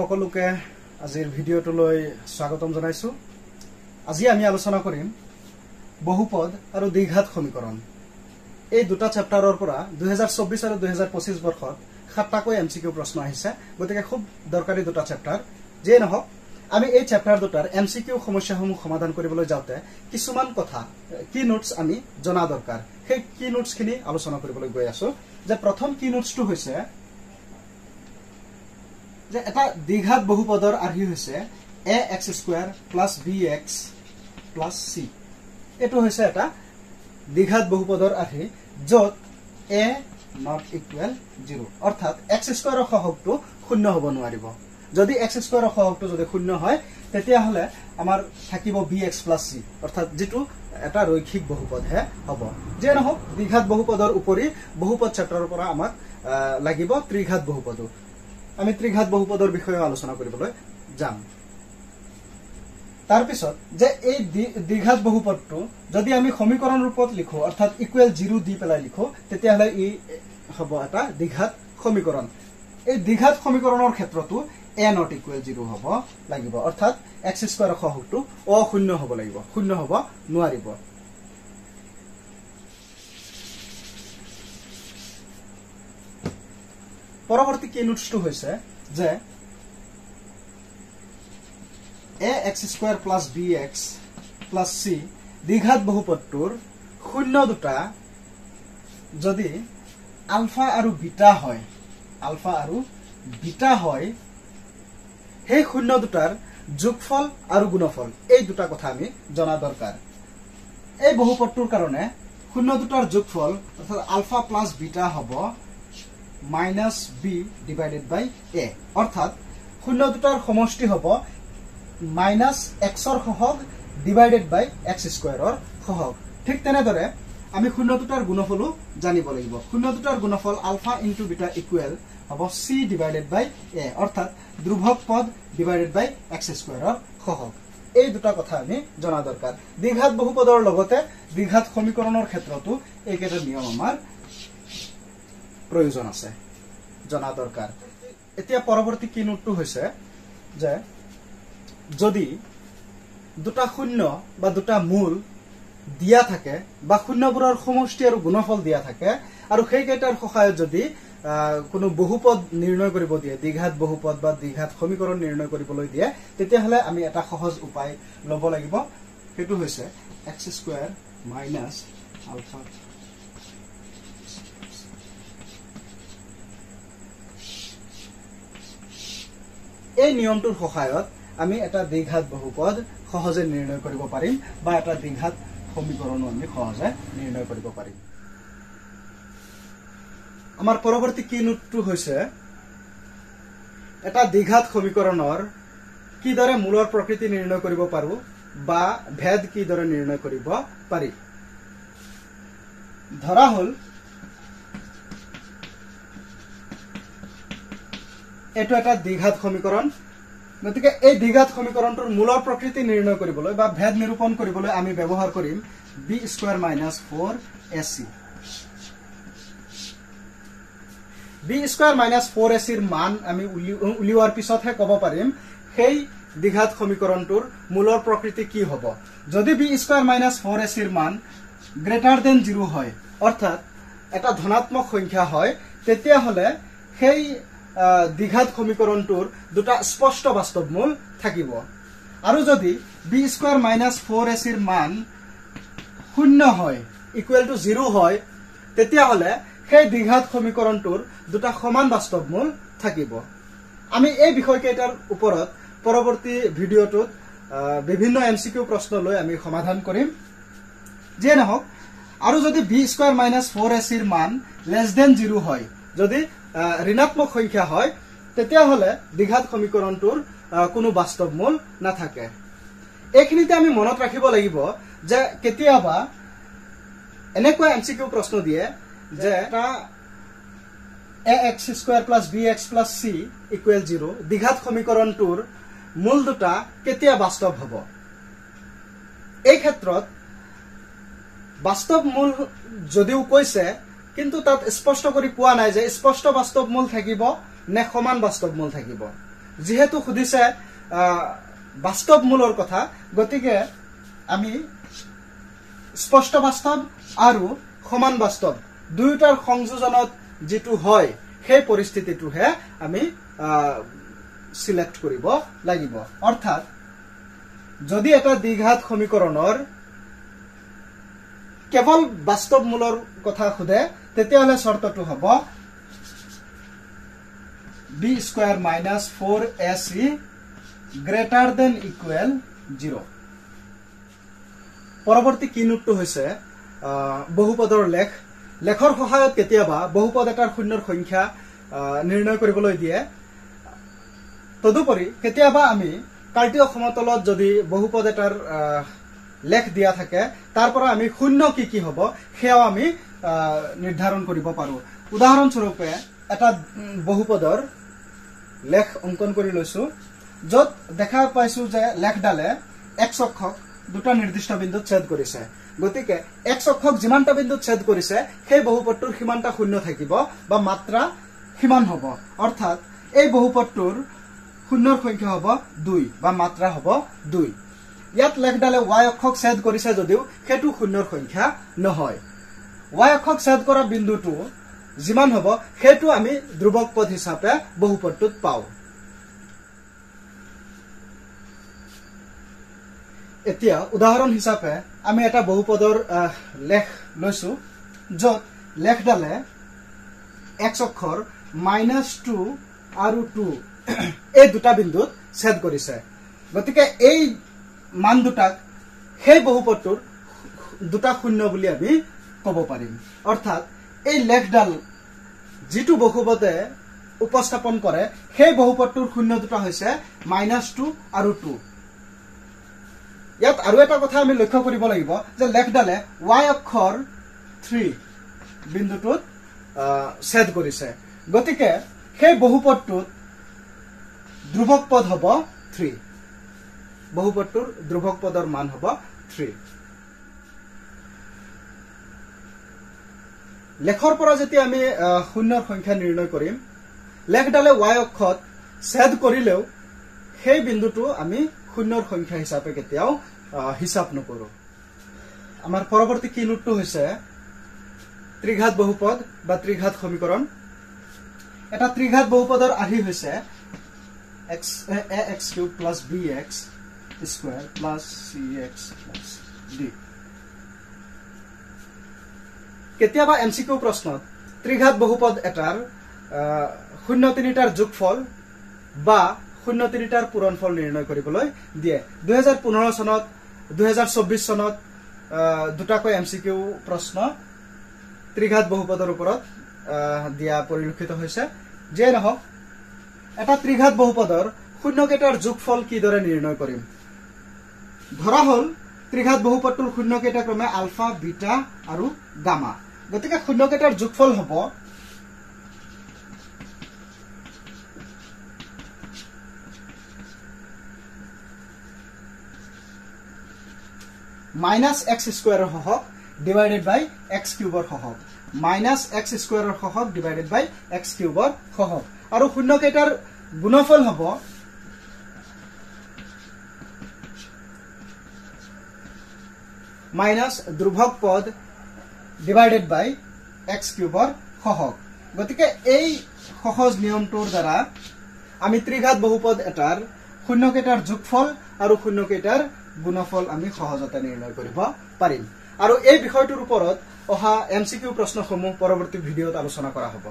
সকলোকে আজিৰ ভিডিঅ'টোলৈ স্বাগতম জনাইছো। আজি আমি আলোচনা কৰিম বহুপদ আৰু দ্বিঘাত সমীকৰণ। এই দুটা চেপ্টাৰৰ পৰা 2024 আৰু 2025 বৰ্ষত 7টাকৈ এমসিকিউ প্ৰশ্ন আহিছে, গতিকে খুব দৰকাৰী দুটা চেপ্টাৰ। যে নহওক আমি এই চেপ্টাৰ দুটাৰ এমসিকিউ সমস্যাসমূহ সমাধান কৰিবলৈ যাওঁতে কিছুমান কথা কি নোটছ আমি জনা দৰকাৰ। সেই কি নোটছখিনি আলোচনা কৰিবলৈ গৈ আছো। যে প্ৰথম কি নোটছটো হৈছে যে এটা দ্বিঘাত বহুপদৰ আৰ্হি হৈছে ax² + bx + c। এটো হৈছে এটা দ্বিঘাত বহুপদৰ আৰ্হি যত a ≠ 0, অৰ্থাৎ x² ৰ সহগটো শূন্য হ'ব নোৱাৰিব। যদি x² ৰ সহগটো যদি শূন্য হয় তেতিয়া হলে আমাৰ থাকিব bx + c, অৰ্থাৎ যেটো এটা ৰৈখিক বহুপদ হে হ'ব। যে নহওক দ্বিঘাত বহুপদৰ উপৰি বহুপদ চেপ্টাৰৰ পৰা আমাক লাগিব ত্ৰিঘাত বহুপদ। আমি ত্ৰিঘাত বহুপদৰ বিষয়ে আলোচনা কৰিবলৈ যাম। তাৰ পিছত যে এই দ্বিঘাত বহুপদটো যদি আমি সমীকৰণ ৰূপত লিখো, অৰ্থাৎ =0 দি পেলাই লিখো, তেতিয়া হলে ই হ'ব এটা দ্বিঘাত সমীকৰণ। এই দ্বিঘাত সমীকৰণৰ ক্ষেত্ৰতো a ≠ 0 হ'ব লাগিব, অৰ্থাৎ x² ৰ সহগটো অশূন্য হ'ব লাগিব, শূন্য হ'ব নোৱাৰিব। পৰৱৰ্তী কি নোটছটো হৈছে যে ax² + bx + c দ্বিঘাত বহুপদটোৰ শূন্য দুটা যদি আলফা আৰু বিটা হয়, সেই শূন্য দুটাৰ যোগফল আৰু গুণফল এই দুটা কথা আমি জনা দৰকাৰ। এই বহুপদটোৰ কাৰণে শূন্য দুটাৰ যোগফল অৰ্থাৎ আলফা + বিটা হ'ব -b/a, অৰ্থাৎ শূন্য দুটাৰ সমষ্টি হ'ব -x ৰ সহগ /x² ৰ সহগ। ঠিক তেনেদৰে আমি শূন্য দুটাৰ গুণফলো জানিব লাগিব। শূন্য দুটাৰ গুণফল আলফা × বিটা ইকুৱেল হ'ব c/a, অৰ্থাৎ ধ্ৰুৱক পদ /x² ৰ সহগ। এই দুটা কথা আমি জনা দৰকাৰ। দ্বিঘাত বহুপদৰ লগতে দ্বিঘাত সমীকৰণৰ ক্ষেত্ৰতো এইকেইটা নিয়ম আমাৰ প্ৰয়োজন আছে, জনা দৰকাৰ। এতিয়া পৰৱৰ্তী কি নোটটো হৈছে যে যদি দুটা শূন্য বা দুটা মূল দিয়া থাকে বা শূন্যবোৰৰ সমষ্টি আৰু গুণফল দিয়া থাকে আৰু সেইকেইটাৰ সহায়ত যদি কোনো বহুপদ নিৰ্ণয় কৰিব দিয়ে, দ্বিঘাত বহুপদ বা দ্বিঘাত সমীকৰণ নিৰ্ণয় কৰিবলৈ দিয়ে, তেতিয়াহলে আমি এটা সহজ উপায় ল'ব লাগিব। সেইটো হৈছে x² - আলফা। এই নিয়মটোৰ সহায়ত আমি এটা দ্বিঘাত বহুপদ সহজে নিৰ্ণয় কৰিব পাৰিম বা এটা দ্বিঘাত সমীকৰণো আমি সহজে নিৰ্ণয় কৰিব পাৰিম। আমাৰ পৰৱৰ্তী কি নোটটো হৈছে এটা দ্বিঘাত সমীকৰণৰ কিদৰে মূলৰ প্ৰকৃতি নিৰ্ণয় কৰিব পাৰো বা ভেদ কিদৰে নিৰ্ণয় কৰিব পাৰি। ধৰা হল এইটো এটা দ্বিঘাত সমীকৰণ, গতিকে এই দ্বিঘাত সমীকৰণটোৰ মূলৰ প্ৰকৃতি নিৰ্ণয় কৰিবলৈ বা ভেদ নিৰূপণ কৰিবলৈ আমি ব্যৱহাৰ কৰিম b² - 4ac। b² - 4ac ৰ মান আমি উলিওৱাৰ পিছতহে ক'ব পাৰিম সেই দ্বিঘাত সমীকৰণটোৰ মূলৰ প্ৰকৃতি কি হ'ব। যদি b² - 4ac ৰ মান > 0 হয়, অৰ্থাৎ এটা ধনাত্মক সংখ্যা হয়, তেতিয়াহলে সেই দ্বিঘাত সমীকৰণটোৰ দুটা স্পষ্ট বাস্তৱ মূল থাকিব। আৰু যদি b² - 4ac ৰ মান 0 হয়, =0 হয়, তেতিয়াহলে সেই দ্বিঘাত সমীকৰণটোৰ দুটা সমান বাস্তৱ মূল থাকিব। আমি এই বিষয়কেইটাৰ ওপৰত পৰৱৰ্তী ভিডিঅ'টোত বিভিন্ন এমসিকিউ প্ৰশ্ন লৈ আমি সমাধান কৰিম। যে নহওক, আৰু যদি b² - 4ac ৰ মান <0 হয়, যদি ঋণাত্মক সংখ্যা হয়, তেতিয়াহলে দ্বিঘাত সমীকৰণটোৰ কোনো বাস্তৱ মূল নাথাকে। এইখিনিতে আমি মনত ৰাখিব লাগিব যে কেতিয়াবা এনেকুৱা এমসিকিউ প্ৰশ্ন দিয়ে যে এটা ax² + bx + c = 0 দ্বিঘাত সমীকৰণটোৰ মূল দুটা কেতিয়া বাস্তৱ হ'ব। এই ক্ষেত্ৰত বাস্তৱ মূল যদিও কৈছে, কিন্তু তাত স্পষ্ট কৰি কোৱা নাই যে স্পষ্ট বাস্তৱ মূল থাকিব নে সমান বাস্তৱ মূল থাকিব। যেহেতু সুধিছে বাস্তৱ মূলৰ কথা গতিকে আমি স্পষ্ট বাস্তৱ আৰু সমান বাস্তৱ দুয়োটাৰ সংযোজনত যেটো হয় সেই পৰিস্থিতিটোহে আমি সিলেক্ট কৰিব লাগিব অৰ্থাৎ যদি এটা দ্বিঘাত সমীকৰণৰ কেৱল বাস্তৱ মূলৰ কথা খুদে তেতিয়াহলে শৰ্তটো হ'ব b square minus 4ac greater than equal 0 পৰৱৰ্তী কি নোটটো হৈছে বহুপদৰ লেখৰ সহায়ত কেতিয়াবা বহুপদ এটাৰ শূন্যৰ সংখ্যা নিৰ্ণয় কৰিবলৈ দিয়ে তদুপৰি কেতিয়াবা আমি কাৰ্টীয় সমতলত যদি বহুপদ এটাৰ লেখ দিয়া থাকে তাৰ পৰা আমি শূন্য কি হ'ব হেও আমি নিৰ্ধাৰণ কৰিব পাৰো উদাহৰণ স্বৰূপে এটা বহুপদৰ লেখ অঙ্কন কৰি লৈছো যত দেখা পাইছো যে লেখডালে x অক্ষক দুটা নিৰ্দিষ্ট বিন্দুত ছেদ কৰিছে গতিকে x অক্ষক যিমানটা বিন্দুত ছেদ কৰিছে সেই বহুপদটোৰ সীমানটা শূন্য থাকিব বা মাত্ৰা সীমান হ'ব অৰ্থাৎ এই বহুপদটোৰ শূন্যৰ সংখ্যা হ'ব 2 বা মাত্ৰা হ'ব 2 ইয়াত লেখডালে y অক্ষক ছেদ কৰিছে যদিও হেতু শূন্যৰ সংখ্যা নহয় y অক্ষক ছেদ কৰা বিন্দুটো যিমান হ'ব হেতু আমি ধ্ৰুৱক পদ হিচাপে বহুপদটোত পাও এতিয়া উদাহৰণ হিচাপে আমি এটা বহুপদৰ লেখ লৈছো যত লেখডালে x অক্ষৰ -2 আৰু 2 এই দুটা বিন্দুত ছেদ কৰিছে গতিকে এই মান দুটাক সেই বহুপদটোৰ দুটা শূন্য বুলি আমি ক'ব পাৰিম অৰ্থাৎ এই লেখডাল যেটো বহুপদে উপস্থাপন কৰে সেই বহুপদটোৰ শূন্য দুটা হৈছে -2 আৰু 2 ইয়াত আৰু এটা কথা আমি লক্ষ্য কৰিব লাগিব যে লেখডালে y অক্ষৰ 3 বিন্দুটোত ছেদ কৰিছে গতিকে সেই বহুপদটোত ধ্ৰুৱক পদ হ'ব 3 বহুপদটোৰ ধ্ৰুৱক পদৰ মান হ'ব 3 লেখৰ পৰা যেতিয়া আমি শূন্যৰ সংখ্যা নিৰ্ণয় কৰিম লেখডালে y অক্ষত ছেদ কৰিলেও সেই বিন্দুটো আমি শূন্যৰ সংখ্যা হিচাপে কেতিয়াও হিসাব নকৰো আমাৰ পৰৱৰ্তী কি নোটটো হৈছে ত্ৰিঘাত বহুপদ বা ত্ৰিঘাত সমীকৰণ এটা ত্ৰিঘাত বহুপদৰ আৰ্হি হৈছে ax cube plus bx square plus cx plus d কেতিয়াবা এমসিকিউ প্ৰশ্নত ত্ৰিঘাত বহুপদ এটাৰ শূন্য তিনিটাৰ যোগফল বা শূন্য তিনিটাৰ পূৰণফল নিৰ্ণয় কৰিবলৈ দিয়ে 2015 চনত 2024 চনত দুটাকৈ এমসিকিউ প্ৰশ্ন ত্ৰিঘাত বহুপদৰ ওপৰত দিয়া পৰিলক্ষিত হৈছে যে নহওক এটা ত্ৰিঘাত বহুপদৰ শূন্যকেইটাৰ যোগফল কিদৰে নিৰ্ণয় কৰিম ধৰা হল ত্ৰিঘাত বহুপদটোৰ শূন্যকেইটা ক্ৰমে আলফা বিটা আৰু গামা গতিকে শূন্যকেইটাৰ যোগফল হ'ব -x স্কয়াৰৰ হহক ডিভাইডেড বাই x কিউবৰ হহক -x স্কয়াৰৰ হহক ডিভাইডেড বাই x কিউবৰ হহক আৰু শূন্যকেইটাৰ গুণফল হ'ব মাইনাস ধ্ৰুৱক পদ ডিভাইডেড বাই x কিউবৰ হহক গতিকে এই সহজ নিয়মটোৰ দ্বাৰা আমি ত্ৰিঘাত বহুপদ এটাৰ শূন্যকেইটাৰ যোগফল আৰু শূন্যকেইটাৰ গুণফল আমি সহজতে নিৰ্ণয় কৰিব পাৰিম আৰু এই বিষয়টোৰ ওপৰত অহা এমসিকিউ প্ৰশ্নসমূহ পৰৱৰ্তী ভিডিঅত আলোচনা কৰা হ'ব